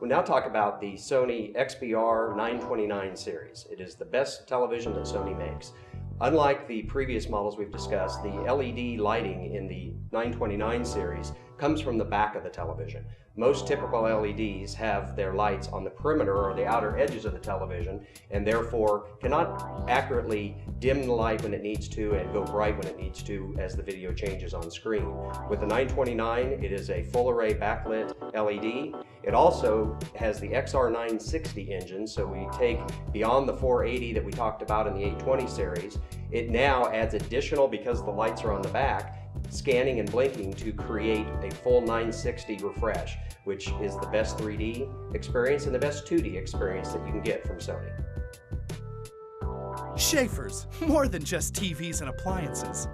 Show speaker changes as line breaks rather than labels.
We'll now talk about the Sony XBR 929 series. It is the best television that Sony makes. Unlike the previous models we've discussed, the LED lighting in the 929 series comes from the back of the television. Most typical LEDs have their lights on the perimeter or the outer edges of the television, and therefore cannot accurately dim the light when it needs to and go bright when it needs to as the video changes on screen. With the 929, it is a full array backlit LED. It also has the XR960 engine, so we take beyond the 480 that we talked about in the 820 series. It now adds additional, because the lights are on the back, scanning and blinking to create a full 960 refresh, which is the best 3D experience and the best 2D experience that you can get from Sony.
Schaefer's, more than just TVs and appliances.